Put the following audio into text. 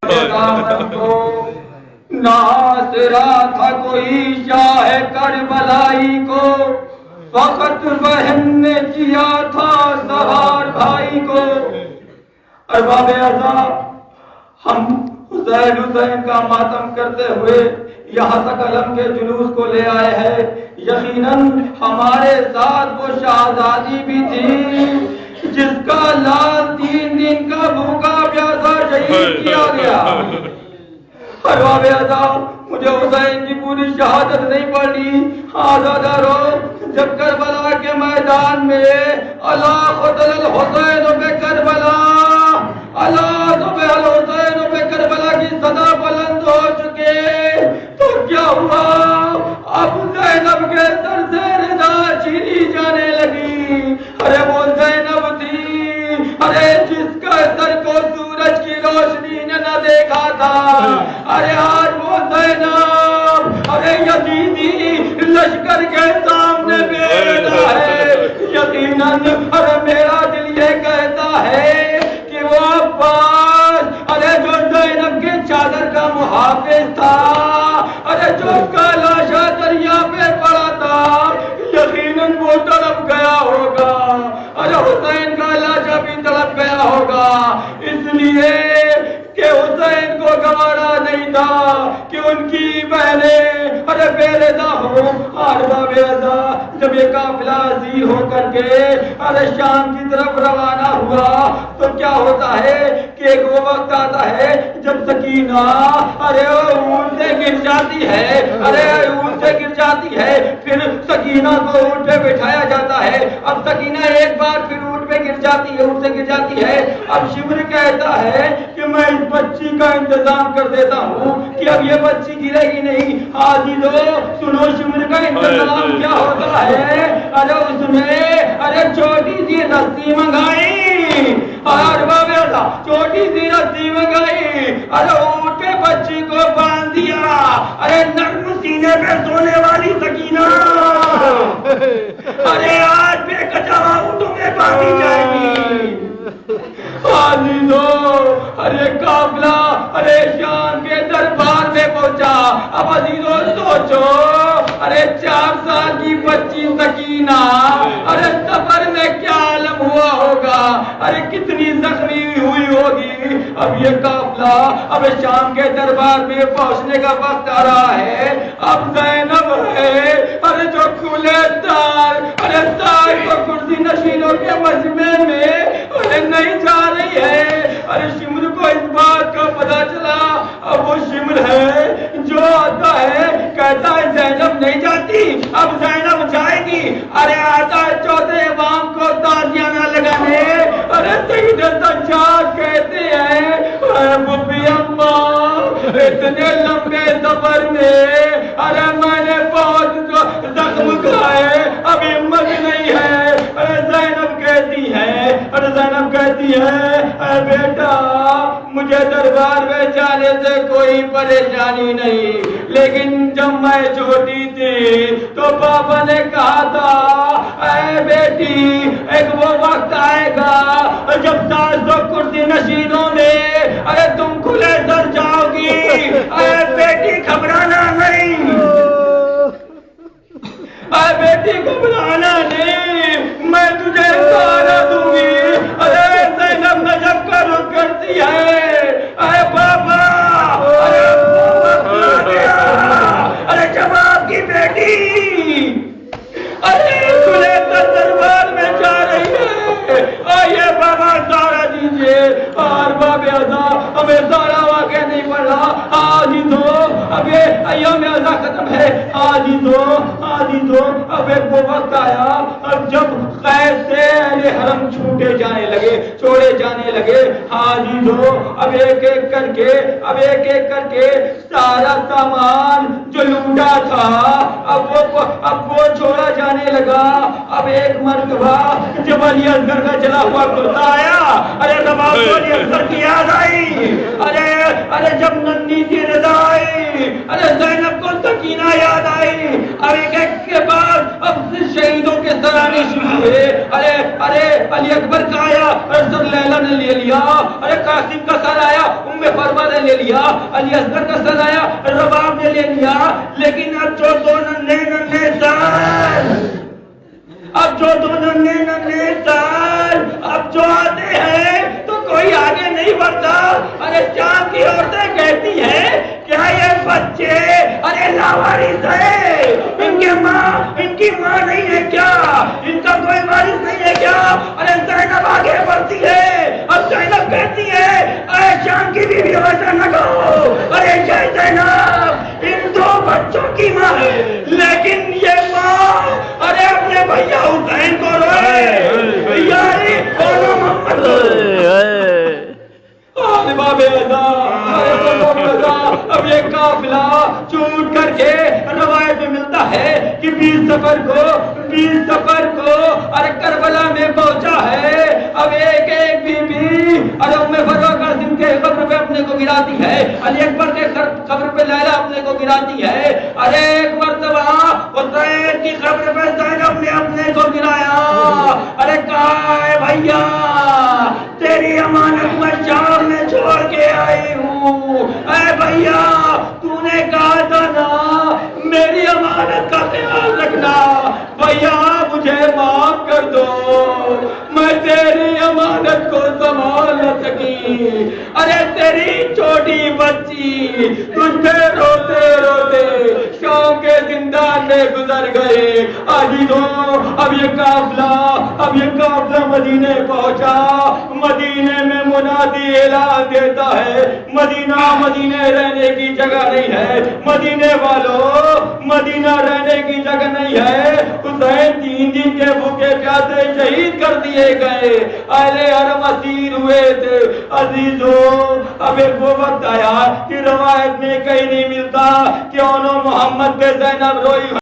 دامن کو ناصرا تھا کوئی شاہ کربلائی کو، فقط بہن نے کیا تھا سوار بھائی کو۔ ارباب ارضا، ہم حسین کا ماتم کرتے ہوئے یہاں تک علم کے جلوس کو لے آئے ہیں۔ یقیناً ہمارے ساتھ وہ شہزادی بھی تھی جس کا لال 3 دن کا بھوکا پیاسا شہید کیا گیا۔ ارباب ارضا، مجھے حسین کی پوری شہادت نہیں پڑی۔ آزادہ رو، جب کربلا کے میدان میں اللہ قتل الحسین پہ کربلا، اللہ ذبح الحسین پہ کربلا کی صدا بلند ہو چکے تو کیا ہوا؟ اب زینب کے سر سے رضا چھینی جانے لگی۔ ارے وہ زینب تھی، ارے جس کا سر کو سورج کی روشنی نے نہ دیکھا تھا۔ ارے آج وہ زینب ارے یزیدی لشکر کے سامنے بیٹھا ہے۔ یقیناً ارے میرا دل یہ کہتا ہے کہ وہ عباس ارے جو زینب کے چادر کا محافظ تھا، ارے جو اس کا لاشا دریا پہ پڑا تھا، یقیناً وہ تڑپ گیا ہوگا۔ ارے حسین کا لاشا بھی تڑپ گیا ہوگا، اس لیے کہ حسین کو گوارا نہیں تھا کہ ان کی بہنیں ارے بے رضا ہو۔ ارباب ارضا، جب یہ قافلہ اسیر ہو کر کے ارے شام کی طرف روانہ ہوا تو کیا ہوتا ہے کہ ایک وہ وقت آتا ہے جب سکینہ ارے اونٹ سے گر جاتی ہے، ارے اونٹ سے گر جاتی ہے، پھر سکینہ کو اونٹ پہ بٹھایا جاتا ہے۔ اب سکینہ ایک بار پھر اونٹ پہ گر جاتی ہے، اونٹ سے گر جاتی ہے۔ اب شمر کہتا ہے کہ میں اس بچی کا انتظام کر دیتا ہوں کہ اب یہ بچی گرے گی نہیں۔ عزیزو سنو، شمر کا انتظام کیا ہوتا ہے؟ ارے اس نے ارے چھوٹی سی رسی منگائی، ارباب ارضا چھوٹی سی رسی منگائی، ارے اونٹ پہ بچی کو باندھ دیا۔ ارے نرم سینے پہ سونے والی سکینہ ارے آج بے کچاوا اونٹوں میں باندھی جائے گی۔ عزیزو ارے قافلہ ارے شام کے دربار میں پہنچا۔ اب عزیزو سوچو، ارے 4 سال کی بچی سکینہ ارے سفر میں کیا عالم ہوا ہوگا، ارے کتنی زخمی ہوئی ہوگی۔ اب یہ قافلہ اب شام کے دربار میں پہنچنے کا وقت آ رہا ہے۔ اب زینب ہے ارے جو کھلے دار ارے صاحب کرسی نشینوں کے مجمع میں ارے نہیں جا رہی ہے۔ ارے شمر کو اس بات کا پتا چلا۔ اب وہ شمر ہے جو آتا ہے کہتا ہے زینب نہیں جاتی، اب زینب جائے گی۔ ارے آتا ہے 14 امام کو تازیانہ لگانے۔ ارے سید سجاد کہتے ہیں اے ببی اماں، اتنے لمبے سفر میں ارے میں نے بہت زخم کھائے، اب ہمت نہیں ہے۔ ارے زینب کہتی ہے، ارے زینب کہتی ہے اے بیٹا مجھے دربار میں جانے سے کوئی پریشانی نہیں، لیکن جب میں چھوٹی تھی تو پاپا نے کہا تھا اے بیٹی ایک وہ وقت آئے گا جب 700 کرسی نشینوں میں ارے تم کھلے سر جاؤ گی۔ اے بیٹی گھبرانا نہیں، اے بیٹی گھبرانا نہیں، میں تجھے سہارا دوں گی۔ ارے زینب نجف کا رخ کرتی ہے، اے بابا ارے ارے جواب کی بیٹی ارے کھلے سر دربار میں جا رہی ہے، آئیے بابا سہارا دیجیے۔ ارباب ارضا ہمیں سارا واقعہ نہیں پڑ رہا۔ عزیزو اب یہ ایام ازا ختم ہے۔ عزیزو اب ایک وہ وقت آیا اب جب قید سے اہل حرم چھوٹے جانے لگے، چھوڑے جانے لگے۔ عزیزو اب ایک ایک کر کے سارا سامان جو لوٹا تھا اب وہ چھوڑا جانے لگا۔ اب ایک مرتبہ جب علی اصغر کا جلا ہوا کرتا آیا، ارے تب آپ کو علی اصغر کی یاد آئی۔ ارے جب ننھی سی رضا آئی، ارے زینب کو سکینہ یاد آئی۔ اب ایک کے بعد اب شہیدوں کے سر آنے شروع ہوئے۔ ارے علی اکبر کا آیا، ارے سر لیلا نے لے لیا، ارے قاسم کا سر آیا، ام فرما نے لے لیا۔ لیا، علی اصغر کا سزایا رباب نے لے لیا، لیکن اب جو دو ننھے سال، اب جو دو ننھے سال اب جو آتے ہیں تو کوئی آگے نہیں بڑھتا۔ ارے شام کی عورتیں کہتی ہیں کیا یہ بچے ارے لاوارث ہے، ان کی ماں نہیں ہے کیا، ان کا کوئی وارث نہیں ہے کیا؟ ارے زینب آگے بڑھتی ہے، اب زینب کہتی ہے اے شام کی بیوی ایسا نہ کہو، ارے یہ زینب ان دو بچوں کی ماں ہے، لیکن یہ ماں ارے اپنے بھیا حسین کو روئے، یاری بولو محمد اب یہ قافلہ چوٹ کر کے روایت میں ملتا ہے کہ 20 سفر کو ارے کربلا میں پہنچا ہے۔ اب ایک ایک بی بی ارے ام فروخ قاسم کے قبر پہ اپنے کو گراتی ہے، علی اکبر کے قبر پہ لیلا اپنے کو گراتی ہے، ارے ایک مرتبہ حسین کی قبر پہ زینب نے اپنے کو گرایا۔ ارے کہا ہے بھیا تیری امانت میں شام میں چھوڑ کے آئی ہوں، اے بھیا تو نے کہا تھا نا میری امانت کا خیال رکھنا، بھیا مجھے معاف کر دو، میں تیری امانت کو سنبھال نہ سکی۔ ارے تیری چھوٹی بچی تجھ پہ روتے روتے شام کے زندان میں گزر گئے۔ عزیزوں اب یہ قافلہ مدینے پہنچا، مدینے میں منادی اعلان دیتا ہے مدینہ رہنے کی جگہ نہیں ہے، مدینے والوں مدینہ رہنے کی جگہ نہیں ہے، حسین 3 دن کے بھوکے پیاسے شہید کر دیے گئے، اہل حرم اسیر ہوئے تھے۔ عزیزوں اب ایک وہ وقت آیا کہ روایت میں کہیں نہیں ملتا کہ انہوں محمد پہ زینب روئی